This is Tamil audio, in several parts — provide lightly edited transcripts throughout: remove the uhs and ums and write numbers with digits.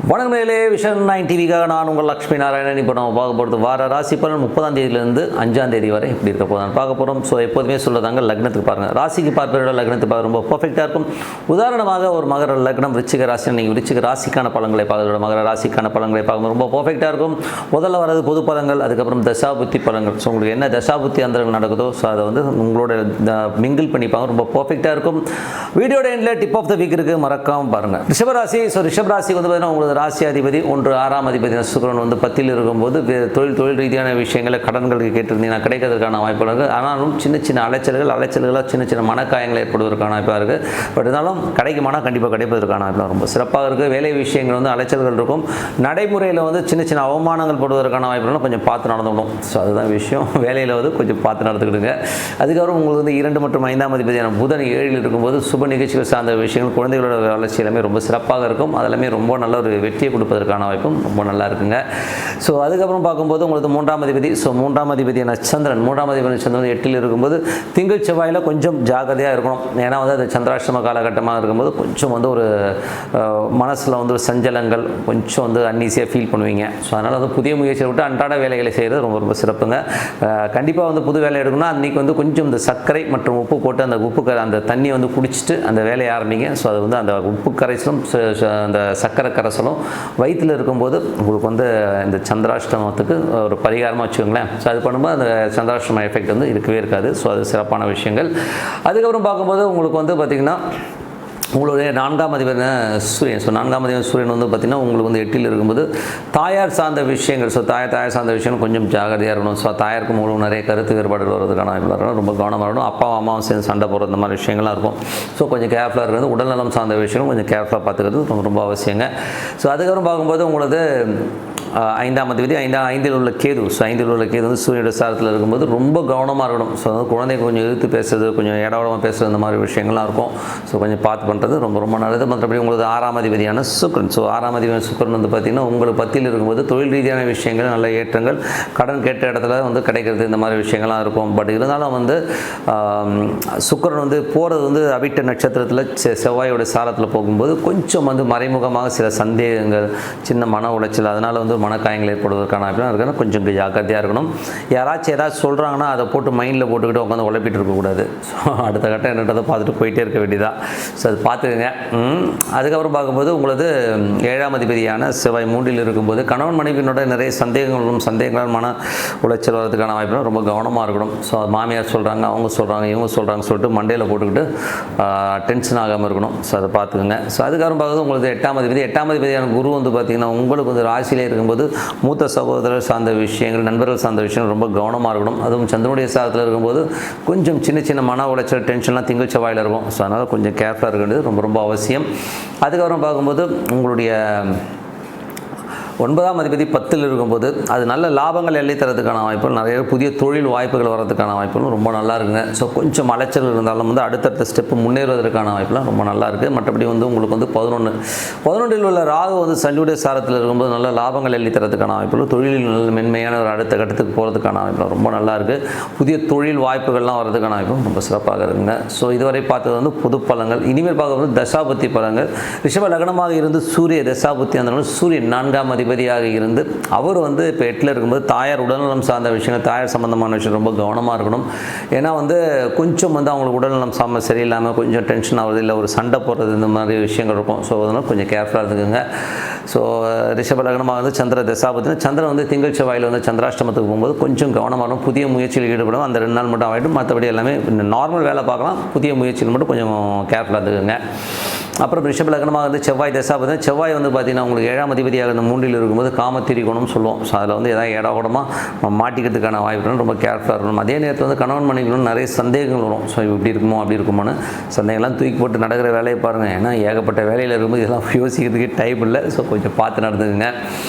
வணக்கம் நேயர்களே, விஷன் 9 டிவிக்காக நான் உங்கள் லக்ஷ்மி நாராயணன். இப்போ நம்ம பார்க்க போகிறது வார ராசி பலன் 30ஆம் தேதியிலிருந்து 5ஆம் தேதி வரை எப்படி இருக்க போதும் பார்க்க போகிறோம். ஸோ எப்போதுமே சொல்லுறாங்க லக்னத்துக்கு பாருங்கள், ராசிக்கு பார்ப்பதோட லக்னத்துக்கு பார்க்க ரொம்ப பர்ஃபெக்டாக இருக்கும். உதாரணமாக ஒரு மகர லக்னம் விருச்சிக ராசி, நீங்கள் விருச்சிக ராசிக்கான பலன்களை பார்க்கறதோட மகர ராசிக்கான பலன்களை பார்க்கும்போது ரொம்ப பர்ஃபெக்டாக இருக்கும். முதல்ல வரது பொது பலன்கள், அதுக்கப்புறம் தசாபுத்தி பலன்கள். ஸோ உங்களுக்கு என்ன தசாபுத்தி அந்தரங்கள் நடக்குதோ ஸோ அதை வந்து உங்களோட மிங்கிள் பண்ணிப்பாங்க, ரொம்ப பர்ஃபெக்டாக இருக்கும். வீடியோட எண்டில் டிப் ஆஃப் த வீக் இருக்குது, மறக்காமல் பாருங்கள். ரிஷபராசி. ஸோ ரிஷபராசி வந்து பார்த்தீங்கன்னா உங்களுக்கு ராசி அதிபதி 6ஆம் அதிபதி சுக்கிரன் வந்து 10ல் இருக்கும்போது தொழில் ரீதியான விஷயங்களை கடன்களுக்கு கேட்டிருந்தீங்கன்னா கிடைக்கிறதுக்கான வாய்ப்பு இருக்குது. ஆனாலும் சின்ன சின்ன அலைச்சல்களாக சின்ன சின்ன மனக்காயங்கள் ஏற்படுவதற்கான வாய்ப்பாக இருக்குது. பட் இருந்தாலும் கிடைக்குமானா கண்டிப்பாக கிடைப்பதற்கான வாய்ப்பு ரொம்ப சிறப்பாக இருக்குது. வேலை விஷயங்கள் வந்து அலைச்சல்கள் இருக்கும். நடைமுறையில் வந்து சின்ன சின்ன அவமானங்கள் போடுவதற்கான வாய்ப்புகளும் கொஞ்சம் பார்த்து நடந்துக்கணும். ஸோ அதுதான் விஷயம். வேலையில் வந்து கொஞ்சம் பார்த்து நடந்துக்கிடுங்க. அதுக்கப்புறம் உங்களுக்கு வந்து 2 மற்றும் 5ஆம் அதிபதியான புதன் 7ல் இருக்கும்போது சுப நிகழ்ச்சிகள் சார்ந்த விஷயங்கள், குழந்தைகளோட வளர்ச்சி எல்லாமே ரொம்ப சிறப்பாக இருக்கும். அதெல்லாமே ரொம்ப நல்ல ஒரு வெற்றியை கொடுப்பதற்கான வாய்ப்பும் ரொம்ப நல்லா இருக்குங்க. ஸோ அதுக்கப்புறம் பார்க்கும்போது உங்களுக்கு 3ஆம் அதிபதி, ஸோ 3ஆம் அதிபதியான சந்திரன் 8ல் இருக்கும்போது திங்கள் செவ்வாயில் கொஞ்சம் ஜாகிரதையாக இருக்கணும். ஏன்னா வந்து அது சந்திராஷ்டம காலகட்டமாக இருக்கும்போது கொஞ்சம் வந்து ஒரு மனசில் வந்து ஒரு சஞ்சலங்கள், கொஞ்சம் வந்து அன்னீசியாக ஃபீல் பண்ணுவீங்க. ஸோ அதனால் வந்து புதிய முயற்சியை விட்டு அன்றாட வேலைகளை செய்கிறது ரொம்ப ரொம்ப சிறப்புங்க. கண்டிப்பாக வந்து புது வேலை எடுக்கணும்னா அன்றைக்கி வந்து கொஞ்சம் இந்த சர்க்கரை மற்றும் உப்பு போட்டு அந்த தண்ணியை வந்து குடிச்சிட்டு அந்த வேலையை ஆரம்பிங்க. ஸோ அது வந்து அந்த உப்பு கரைசலும் அந்த சர்க்கரை கரைசலும் வயிற்றில் இருக்கும்போது உங்களுக்கு வந்து இந்த சந்திராஷ்டமத்துக்கு ஒரு பரிகாரமாக வச்சுக்கோங்களேன். ஸோ அது பண்ணும்போது அந்த சந்திராஷ்டம எஃபெக்ட் வந்து இருக்கவே இருக்காது. ஸோ அது சிறப்பான விஷயங்கள். அதுக்கப்புறம் பார்க்கும்போது உங்களுக்கு வந்து பார்த்திங்கன்னா உங்களுடைய 4ஆம் அதிபதியான சூரியன். ஸோ 4ஆம் அதிபதி சூரியன் வந்து பார்த்திங்கன்னா உங்களுக்கு வந்து 8ல் இருக்கும்போது தாயார் சார்ந்த விஷயங்கள், ஸோ தாயார் சார்ந்த விஷயங்கள் கொஞ்சம் ஜாகிரதையாக இருக்கணும். ஸோ தாயாருக்கும் உங்களுக்கு நிறைய கருத்து வேறுபாடுகள் வரதுக்கான வாய்ப்பு, ரொம்ப கவனமாக இருக்கணும். அப்பா அம்மாவும் சேர்ந்து சண்டை போடுற இந்த மாதிரி விஷயங்கள்லாம் இருக்கும். ஸோ கொஞ்சம் கேர்ஃபுல்லாக இருக்கிறது. உடல்நலம் சார்ந்த விஷயங்களும் கொஞ்சம் கேர்ஃபுல்லாக பார்த்துக்கிறது ரொம்ப ரொம்ப அவசியங்க. ஸோ அதுக்கப்புறம் பார்க்கும்போது உங்களுக்கு 5ஆம் அதிபதி 5ல் உள்ள கேது. ஸோ 5ல் உள்ள கேது வந்து சூரியனுடைய சாரத்தில் இருக்கும்போது ரொம்ப கவனமாக இருக்கணும். ஸோ வந்து குழந்தைங்க கொஞ்சம் எதிர்த்து பேசுறது, கொஞ்சம் இடவடமாக பேசுகிறது, இந்த மாதிரி விஷயங்கள்லாம் இருக்கும். ஸோ கொஞ்சம் பார்த்து பண்ணுறது ரொம்ப ரொம்ப நல்லது. மற்றபடி உங்களுக்கு 6ஆம் அதிபதியான சுக்கிரன். ஸோ 6ஆம் அதிபதியான சுக்கிரன் வந்து பார்த்திங்கன்னா உங்களுக்கு 10ல் இருக்கும்போது தொழில் ரீதியான விஷயங்கள், நல்ல ஏற்றங்கள், கடன் கேட்ட இடத்துல வந்து கிடைக்கிறது, இந்த மாதிரி விஷயங்கள்லாம் இருக்கும். பட் இருந்தாலும் வந்து சுக்கிரன் வந்து போகிறது வந்து அவிட்ட நட்சத்திரத்தில் செவ்வாயோட சாரத்தில் போகும்போது கொஞ்சம் வந்து மறைமுகமாக சில சந்தேகங்கள், சின்ன மன உளைச்சல், அதனால் வந்து மனக்காயங்கள் ஏற்படுவதற்கான வாய்ப்புலாம் இருக்குன்னா கொஞ்சம் ஜாக்கிரதையாக இருக்கணும். யாராச்சும் ஏதாச்சும் சொல்கிறாங்கன்னா அதை போட்டு மைண்டில் போட்டுக்கிட்டு உட்காந்து உழைப்பிட்டு இருக்கக்கூடாது. ஸோ அடுத்த கட்டம் என்னன்றதை பார்த்துட்டு போயிட்டே இருக்க வேண்டியதான். ஸோ அது பார்த்துக்கங்க. அதுக்கப்புறம் பார்க்கும்போது உங்களது 7ஆம் அதிபதியான செவ்வாய் 3ல் இருக்கும்போது கணவன் மனைவியினோட நிறைய சந்தேகங்களும் மன உளைச்சல் வரதுக்கான வாய்ப்புலாம் ரொம்ப கவனமாக இருக்கணும். ஸோ மாமியார் சொல்கிறாங்க, அவங்க சொல்கிறாங்க, இவங்க சொல்கிறாங்கன்னு சொல்லிட்டு மண்டையில் போட்டுக்கிட்டு டென்ஷன் ஆகாமல் இருக்கணும். ஸோ அதை பார்த்துக்குங்க. ஸோ அதுக்கப்புறம் பார்க்குறது உங்களுக்கு 8ஆம் அதிபதியான குரு வந்து பார்த்திங்கன்னா உங்களுக்கு வந்து ராசியிலே இருக்கும்போது மூத்த சகோதரர் சார்ந்த விஷயங்கள், நண்பர்கள் சார்ந்த விஷயங்கள் ரொம்ப கவனமாக இருக்கணும். அதுவும் சந்திரனுடைய சாரத்தில் இருக்கும்போது கொஞ்சம் சின்ன சின்ன மன உளைச்சல், டென்ஷன்லாம் திங்கள் செவ்வாயில் இருக்கும். ஸோ அதனால் கொஞ்சம் கேர்ஃபுல்லாக இருக்க வேண்டியது ரொம்ப ரொம்ப அவசியம். அதுக்கப்புறம் பார்க்கும்போது உங்களுடைய 9ஆம் அதிபதி 10ல் இருக்கும்போது அது நல்ல லாபங்கள் எல்லை தரதுக்கான வாய்ப்புகள், நிறைய புதிய தொழில் வாய்ப்புகள் வரதுக்கான வாய்ப்புகளும் ரொம்ப நல்லா இருக்குங்க. ஸோ கொஞ்சம் அலைச்சல் இருந்தாலும் வந்து அடுத்தடுத்த ஸ்டெப்பு முன்னேறுவதற்கான வாய்ப்புலாம் ரொம்ப நல்லா இருக்குது. மற்றபடி வந்து உங்களுக்கு வந்து 11ல் உள்ள ராகு வந்து சனியுடைய சாரத்தில் இருக்கும்போது நல்ல லாபங்கள் எல்லை தரதுக்கான வாய்ப்புகள், தொழிலில் நல்ல மென்மையான ஒரு அடுத்த கட்டத்துக்கு போகிறதுக்கான வாய்ப்புலாம் ரொம்ப நல்லா இருக்குது. புதிய தொழில் வாய்ப்புகள்லாம் வரதுக்கான வாய்ப்பும் ரொம்ப சிறப்பாக இருக்குங்க. ஸோ இதுவரை பார்த்தது வந்து பொது பலங்கள். இனிமேல் பார்க்கும்போது தசாபுத்தி பலங்கள். ரிஷப லக்னமாக இருந்து சூரிய தசாபுத்தி அந்த சூரியன் 4ஆம் அதிபதியாக இருந்து அவர் வந்து இப்போ 8ல் இருக்கும்போது தாயார் உடல்நலம் சார்ந்த விஷயங்கள், தாயார் சம்பந்தமான விஷயம் ரொம்ப கவனமாக இருக்கணும். ஏன்னா வந்து கொஞ்சம் வந்து அவங்களுக்கு உடல்நலம் சரியில்லாமல் கொஞ்சம் டென்ஷன் ஆகுது, இல்லை ஒரு சண்டை போடுறது, இந்த மாதிரி விஷயங்கள் இருக்கும். ஸோ அதனால் கொஞ்சம் கேர்ஃபுல்லாக இருந்துக்குங்க. ஸோ ரிஷப லக்னமாக வந்து சந்திர தசாபத்தினா சந்திரன் வந்து திங்கள் செவ்வாயில் வந்து சந்திராஷ்டமத்துக்கு போகும்போது கொஞ்சம் கவனமாக இருக்கும். புதிய முயற்சியில் ஈடுபடும். அந்த 2 நாள் மட்டும் ஆகிடும். மற்றபடி எல்லாமே நார்மல் வேலை பார்க்கலாம். புதிய முயற்சியில் மட்டும் கொஞ்சம் கேர்ஃபுல்லாக இருந்துக்குங்க. அப்புறம் ரிஷப லக்னமாக வந்து செவ்வாய் தசாபதி. செவ்வாய் வந்து பார்த்திங்கன்னா உங்களுக்கு 7ஆம் அதிபதியாக இருந்த 3ல் இருக்கும்போது காமத்திரிகோணம்னு சொல்லுவோம். ஸோ அதில் வந்து ஏதாவது இடக்கூடமாக மாட்டிக்கிறதுக்கான வாய்ப்புகள் ரொம்ப கேர்ஃபுல்லாக இருக்கணும். அதே நேரத்தில் வந்து கணவன் மனைவிகளும் நிறைய சந்தேகங்கள் வரும். ஸோ இப்படி இருக்குமோ அப்படி இருக்குமோன்னு சந்தேகம்லாம் தூக்கி போட்டு நடக்கிற வேலையை பாருங்கள். ஏன்னா ஏகப்பட்ட வேலையில் இருக்கும்போது இதெல்லாம் யோசிக்கிறதுக்கு டைம் இல்லை. ஸோ கொஞ்சம் பார்த்து நடந்துக்குங்க.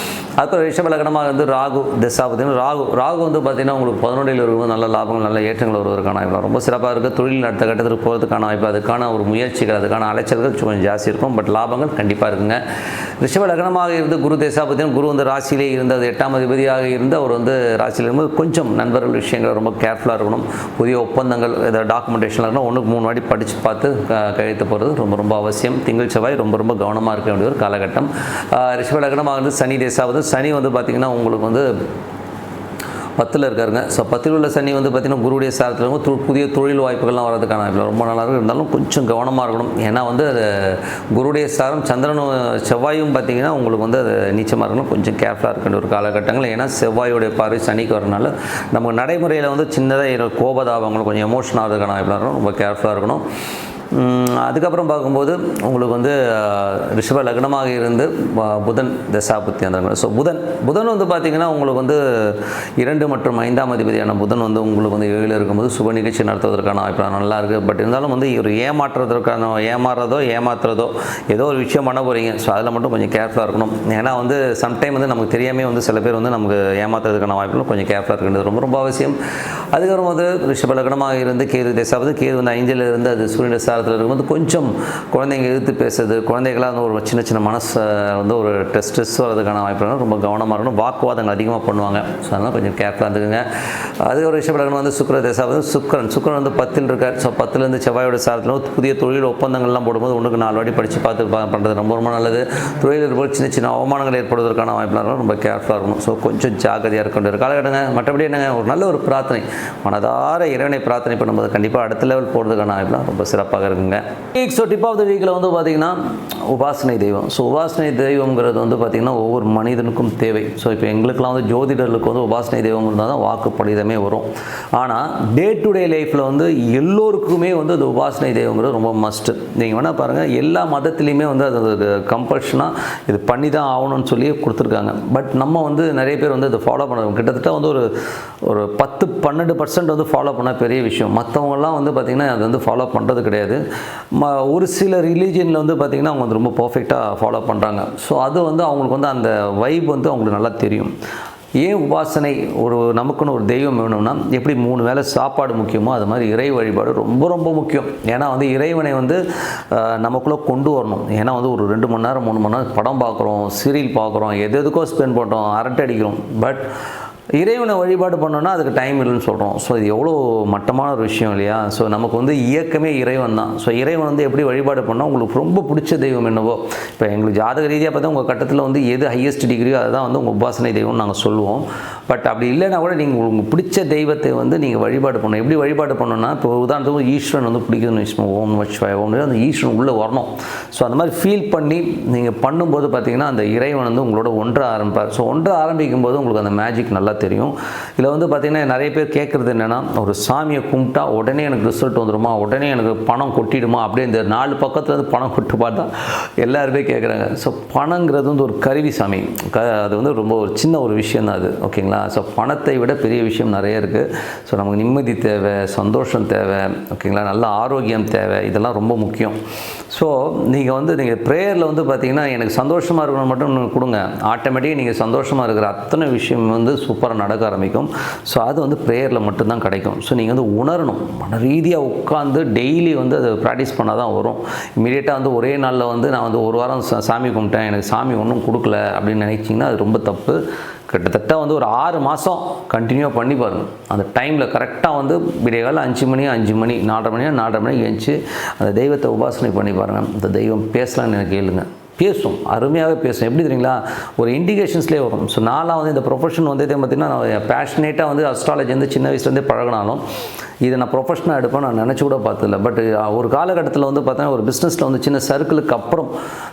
அதுக்கப்புறம் ரிஷப லக்னமாக வந்து ராகு தசாபதி. ராகு வந்து பார்த்திங்கன்னா உங்களுக்கு 11ல் இருக்கும்போது நல்ல லாபங்கள், நல்ல ஏற்றங்கள் வருவதற்கான வாய்ப்பு ரொம்ப சிறப்பாக இருக்குது. தொழில் அடுத்த கட்டத்துக்கு போகிறதுக்கான வாய்ப்பு, அதுக்கான ஒரு முயற்சிகள், அதுக்கான அலைச்சல்கள் கொஞ்சம் ஜாஸ்தி இருக்கும். பட் லாபங்கள் கண்டிப்பாக இருக்குங்க. ரிஷப லக்னமாக இருந்து குரு தேசாபத்தியம் குரு வந்து ராசியிலே இருந்து அது 8ஆம் அதிபதியாக இருந்து அவர் வந்து ராசியில் இருக்கும்போது கொஞ்சம் நண்பர்கள் விஷயங்கள் ரொம்ப கேர்ஃபுல்லாக இருக்கணும். புதிய ஒப்பந்தங்கள் ஏதாவது டாக்குமெண்டேஷன் இருக்கணும், 1க்கு 3 வாட்டி படித்து பார்த்து கையெழுத்து போகிறது ரொம்ப ரொம்ப அவசியம். திங்கள் செவ்வாய் ரொம்ப ரொம்ப கவனமாக இருக்க வேண்டிய ஒரு காலகட்டம். ரிஷப லக்னமாக இருந்து சனி தேசாவது சனி வந்து பார்த்திங்கன்னா உங்களுக்கு வந்து 10ல் இருக்காருங்க. ஸோ 10ல் உள்ள சனி வந்து பார்த்திங்கன்னா குருவுடைய சாரத்தில் புதிய தொழில் வாய்ப்புகள்லாம் வரதுக்கான ரொம்ப நல்லா இருக்கும். இருந்தாலும் கொஞ்சம் கவனமாக இருக்கணும். ஏன்னா வந்து அது குருவுடைய சாரம் சந்திரனும் செவ்வாயும் பார்த்திங்கன்னா உங்களுக்கு வந்து அது நீச்சமாக இருக்கணும். கொஞ்சம் கேர்ஃபுல்லாக இருக்கின்ற ஒரு காலகட்டங்கள். ஏன்னா செவ்வாயுடைய பார்வை சனிக்கு வரனால நம்ம நடைமுறையில் வந்து சின்னதாக கோபதாபங்கள் கொஞ்சம் எமோஷன் ஆகிறதுக்கான வாய்ப்புலாம் இருக்கும். ரொம்ப கேர்ஃபுல்லாக இருக்கணும். அதுக்கப்புறம் பார்க்கும்போது உங்களுக்கு வந்து ரிஷப லக்னமாக இருந்து புதன் தசாபுத்தி அந்த ஸோ புதன் வந்து பார்த்திங்கன்னா உங்களுக்கு வந்து 2 மற்றும் 5ஆம் அதிபதியான புதன் வந்து உங்களுக்கு வந்து 7 இருக்கும்போது சுப நிகழ்ச்சி நடத்துவதற்கான வாய்ப்பு நல்லா இருக்குது. பட் இருந்தாலும் வந்து ஒரு ஏமாற்றுறதோ ஏதோ ஒரு விஷயம் பண்ண போகிறீங்க. ஸோ அதில் மட்டும் கொஞ்சம் கேர்ஃபுல்லாக இருக்கணும். ஏன்னா வந்து சம்டைம் வந்து நமக்கு தெரியாமல் வந்து சில பேர் வந்து நமக்கு ஏமாற்றுறதுக்கான வாய்ப்புகளும் கொஞ்சம் கேர்ஃபுல்லாக இருக்கின்றது ரொம்ப ரொம்ப அவசியம். அதுக்கப்புறம் வந்து ரிஷப லக்னமாக இருந்து கேது தசாபதி கேது வந்து 5ல் இருந்து அது சூரியன் இருக்கும்போது கொஞ்சம் குழந்தைங்க எதிர்த்து பேசுறது, குழந்தைகளாக வந்து ஒரு சின்ன சின்ன மனசை வந்து ஒரு ஸ்ட்ரெஸ் வரதுக்கான வாய்ப்பு ரொம்ப கவனமாக இருக்கணும். வாக்குவாதங்கள் அதிகமாக பண்ணுவாங்க. ஸோ அதனால் கொஞ்சம் கேர்ஃபுல்லாக இருந்துக்குங்க. அது ஒரு ரிஷபலக்னம் வந்து சுக்கிர தசாபதி சுக்கிரன் வந்து 10ல் இருக்கார். ஸோ 10லேருந்து செவ்வாயோட சாரத்தில் புதிய தொழில் ஒப்பந்தங்கள்லாம் போடும்போது 1க்கு 4 வாட்டி படித்து பார்த்து பண்ணுறது ரொம்ப ரொம்ப நல்லது. தொழில் இருப்போது சின்ன சின்ன அவமானங்கள் ஏற்படுவதற்கான வாய்ப்புலாம் இருக்கும். ரொம்ப கேர்ஃபுல்லாக இருக்கணும். ஸோ கொஞ்சம் ஜாக்கிரதையாக இருக்க ஒரு காலகட்டங்க. மற்றபடி என்னங்க ஒரு நல்ல ஒரு பிரார்த்தனை மனதார இறைவனை பிரார்த்தனை பண்ணும்போது கண்டிப்பாக அடுத்த லெவல் போகிறதுக்கான வாய்ப்புலாம் ரொம்ப சிறப்பாக இருக்குங்க. ஸோ டிப் ஆஃப் த வீக்கில் வந்து பார்த்திங்கன்னா உபாசனை தெய்வம். ஸோ உபாசனை தெய்வங்கிறது வந்து பார்த்திங்கன்னா ஒவ்வொரு மனிதனுக்கும் தேவை. ஸோ இப்போ எங்களுக்கெல்லாம் வந்து ஜோதிடர்களுக்கு வந்து உபாசனை தெய்வம் இருந்தால் தான் வாக்கு பலிதமே வரும். ஆனால் டே டு டே லைஃப்பில் வந்து எல்லோருக்குமே வந்து அது உபாசனை தெய்வங்கிறது ரொம்ப மஸ்ட்டு. நீங்கள் வேணால் பாருங்கள், எல்லா மதத்துலேயுமே வந்து அது கம்பல்ஷனாக இது பண்ணி தான் ஆகணும்னு சொல்லி கொடுத்துருக்காங்க. பட் நம்ம வந்து நிறைய பேர் வந்து அதை ஃபாலோ பண்ணுறோம். கிட்டத்தட்ட வந்து ஒரு 10-12% வந்து ஃபாலோ பண்ணால் பெரிய விஷயம். மற்றவங்கலாம் வந்து பார்த்திங்கன்னா அது வந்து ஃபாலோ பண்ணுறது கிடையாது. ஒரு சில ரிலீஜியனில் வந்து பார்த்திங்கன்னா அவங்க வந்து ரொம்ப பர்ஃபெக்டாக ஃபாலோ பண்ணுறாங்க. ஸோ அது வந்து அவங்களுக்கு வந்து அந்த வைப் வந்து அவங்களுக்கு நல்லா தெரியும். ஏன் உபாசனை நமக்குன்னு ஒரு தெய்வம் வேணும்னா எப்படி 3 வேளை சாப்பாடு முக்கியமோ அது மாதிரி இறை வழிபாடு ரொம்ப ரொம்ப முக்கியம். ஏன்னா வந்து இறைவனை வந்து நமக்குள்ளே கொண்டு வரணும். ஏன்னா வந்து ஒரு 2 மணி நேரம் 3 மணி நேரம் படம் பார்க்குறோம், சீரியல் பார்க்குறோம், எதுக்கோ ஸ்பெண்ட் பண்ணுறோம், அரட்டை அடிக்கிறோம். பட் இறைவனை வழிபாடு பண்ணோன்னா அதுக்கு டைம் இல்லைன்னு சொல்கிறோம். ஸோ இது எவ்வளோ மட்டமான ஒரு விஷயம் இல்லையா? ஸோ நமக்கு வந்து இயக்கமே இறைவன் தான். ஸோ இறைவன் வந்து எப்படி வழிபாடு பண்ணால் உங்களுக்கு ரொம்ப பிடிச்ச தெய்வம் என்னவோ, இப்போ எங்களுக்கு ஜாதக ரீதியாக பார்த்தா உங்கள் கட்டத்தில் வந்து எது ஹையஸ்ட் டிகிரியோ அதுதான் வந்து உங்கள் உபாசனை தெய்வம்னு நாங்கள் சொல்லுவோம். பட் அப்படி இல்லைன்னா கூட நீங்கள் உங்களுக்கு பிடிச்ச தெய்வத்தை வந்து நீங்கள் வழிபாடு பண்ணணும். எப்படி வழிபாடு பண்ணணும்னா, இப்போ உதாரணத்துக்கு ஈஸ்வரன் வந்து பிடிக்குதுன்னு வச்சுக்கோங்க, ஓம் நமச்சிவாய ஓம், அந்த ஈஸ்வரன் உள்ளே வரணும். ஸோ அந்த மாதிரி ஃபீல் பண்ணி நீங்கள் பண்ணும்போது பார்த்தீங்கன்னா அந்த இறைவன் வந்து உங்களோட ஒன்ற ஆரம்பிப்பார். ஸோ ஒன்ற ஆரம்பிக்கும் போது உங்களுக்கு அந்த மேஜிக் நல்லா தெரியும். இதில் வந்து பார்த்திங்கன்னா நிறைய பேர் கேட்குறது என்னென்னா, ஒரு சாமியை கும்பிட்டா உடனே எனக்கு ரிசல்ட் வந்துடுமா, உடனே எனக்கு பணம் கொட்டிடுமா, அப்படியே இந்த 4 பக்கத்துலேருந்து பணம் கொட்டு பார்த்தா எல்லாருமே கேட்குறாங்க. ஸோ பணங்கிறது வந்து ஒரு கருவி சாமி, அது வந்து ரொம்ப ஒரு சின்ன ஒரு விஷயம் தான் அது, ஓகேங்களா? ஸோ பணத்தை விட பெரிய விஷயம் நிறைய இருக்குது. ஸோ நமக்கு நிம்மதி தேவை, சந்தோஷம் தேவை, ஓகேங்களா, நல்ல ஆரோக்கியம் தேவை, இதெல்லாம் ரொம்ப முக்கியம். ஸோ நீங்கள் ப்ரேயரில் வந்து பார்த்திங்கன்னா எனக்கு சந்தோஷமாக இருக்கணும் மட்டும் கொடுங்க, ஆட்டோமேட்டிக்காக நீங்கள் சந்தோஷமாக இருக்கிற அத்தனை விஷயம் வந்து சூப்பராக நடக்க ஆரம்பிக்கும். ஸோ அது வந்து ப்ரேயரில் மட்டும்தான் கிடைக்கும். ஸோ நீங்கள் வந்து உணரணும், மன ரீதியாக உட்காந்து டெய்லி வந்து அதை ப்ராக்டிஸ் பண்ணால் தான் வரும். இமீடியட்டாக வந்து ஒரே நாளில் வந்து நான் வந்து 1 வாரம் சாமி கும்பிட்டேன், எனக்கு சாமி ஒன்றும் கொடுக்கல அப்படின்னு நினைச்சிங்கன்னா அது ரொம்ப தப்பு. கிட்டத்தட்ட வந்து ஒரு 6 மாதம் கண்டினியூவாக பண்ணி பாருங்கள். அந்த டைமில் கரெக்டாக வந்து விடியகாலம் 5 மணி 4:30 மணி எழுந்துச்சு அந்த தெய்வத்தை உபாசனை பண்ணி பாருங்கள். அந்த தெய்வம் பேசலான்னு எனக்கு கேளுங்க, பேசும், அருமையாகவே பேசும். எப்படி தெரியுங்களா, ஒரு இண்டிகேஷன்ஸ்லேயே வரும். ஸோ நான்லாம் வந்து இந்த ப்ரொஃபஷன் வந்து பார்த்திங்கன்னா நான் பேஷனேட்டாக வந்து அஸ்ட்ராலஜி வந்து சின்ன வயசுலேருந்தே பழகினாலும் இதை நான் ப்ரொஃபஷனாக எடுப்பேன் நான் நினச்சி கூட பார்த்ததில்ல. பட் ஒரு காலகட்டத்தில் வந்து பார்த்தீங்கன்னா ஒரு பிஸ்னஸில் வந்து சின்ன சர்க்கிளுக்கு அப்புறம்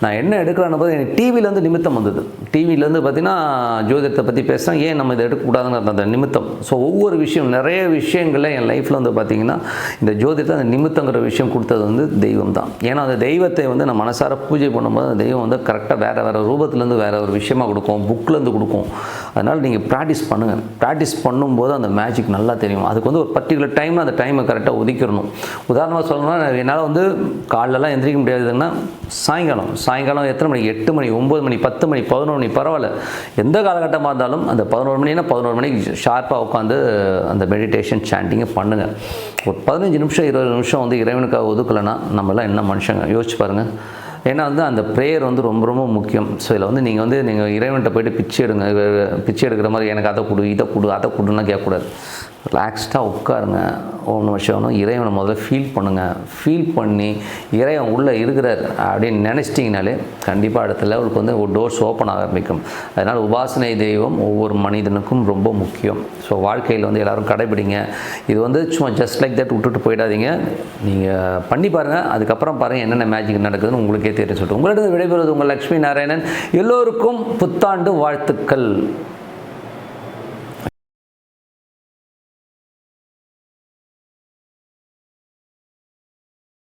நான் என்ன எடுக்கிறேன்னு பார்த்து எனக்கு டிவிலேருந்து நிமித்தம் வந்தது. டிவிலேருந்து பார்த்திங்கன்னா ஜோதிடத்தை பற்றி பேசுகிறேன், ஏன் நம்ம இதை எடுக்கக்கூடாதுங்கிற அந்த நிமித்தம். ஸோ ஒவ்வொரு விஷயம் நிறைய விஷயங்களில் என் லைஃப்பில் வந்து பார்த்திங்கன்னா இந்த ஜோதிடத்தை அந்த நிமித்தங்கிற விஷயம் கொடுத்தது வந்து தெய்வம் தான். ஏன்னா அந்த தெய்வத்தை வந்து நான் மனசார பூஜை பண்ணும்போது அந்த தெய்வம் வந்து கரெக்டாக வேறு ரூபத்துலேருந்து வேறு ஒரு விஷயமாக கொடுக்கும், புக்கிலேருந்து கொடுக்கும். அதனால் நீங்கள் ப்ராக்டிஸ் பண்ணுங்கள். ப்ராக்டிஸ் பண்ணும்போது அந்த மேஜிக் நல்லா தெரியும். அதுக்கு வந்து ஒரு பர்டிகுலர் டைம் அந்த டைமை கரெக்டாக ஒதுக்கிடணும். உதாரணமாக சொல்லணும்னா என்னால் வந்து காலைலலாம் எந்திரிக்க முடியாதுன்னா சாயங்காலம் எத்தனை மணி, 8 மணி 9 மணி 10 மணி 11 மணி பரவாயில்ல, எந்த காலகட்டமாக இருந்தாலும் அந்த 11 மணினா 11 மணிக்கு ஷார்ப்பாக உட்காந்து அந்த மெடிடேஷன் சாண்டிங்கை பண்ணுங்கள். ஒரு 15 நிமிஷம் 20 நிமிஷம் வந்து இறைவனுக்காக ஒதுக்கலைன்னா நம்மளாம் என்ன மனுஷங்க யோசிச்சு பாருங்கள். ஏன்னா வந்து அந்த ப்ரேயர் வந்து ரொம்ப ரொம்ப முக்கியம். ஸோ இதில் வந்து நீங்கள் இறைவன்கிட்ட போய்ட்டு பிச்சை எடுக்கிற மாதிரி எனக்கு அதை கொடு இதை கொடு அதை கொடுன்னா கேட்கக்கூடாது. ரிலாக்ஸ்டாக உட்காருங்க. ஓம் நம சிவாயனும் இறைவனை முதல்ல ஃபீல் பண்ணுங்கள். ஃபீல் பண்ணி இறைவன் உள்ளே இருக்கிறார் அப்படின்னு நினச்சிட்டிங்கனாலே கண்டிப்பாக அடுத்த லெவலுக்கு வந்து ஒரு டோர்ஸ் ஓப்பன் ஆக ஆரம்பிக்கும். அதனால் உபாசனை தெய்வம் ஒவ்வொரு மனிதனுக்கும் ரொம்ப முக்கியம். ஸோ வாழ்க்கையில் வந்து எல்லோரும் கடைபிடிங்க. இது வந்து சும்மா ஜஸ்ட் லைக் தட் விட்டுட்டு போயிடாதீங்க. நீங்கள் பண்ணி பாருங்கள். அதுக்கப்புறம் பாருங்கள் என்னென்ன மேஜிக் நடக்குதுன்னு உங்களுக்கே தெரியும். சொல்லிட்டு உங்களிடம் விடைபெறுவது உங்கள் லக்ஷ்மி நாராயணன். எல்லோருக்கும் புத்தாண்டு வாழ்த்துக்கள்.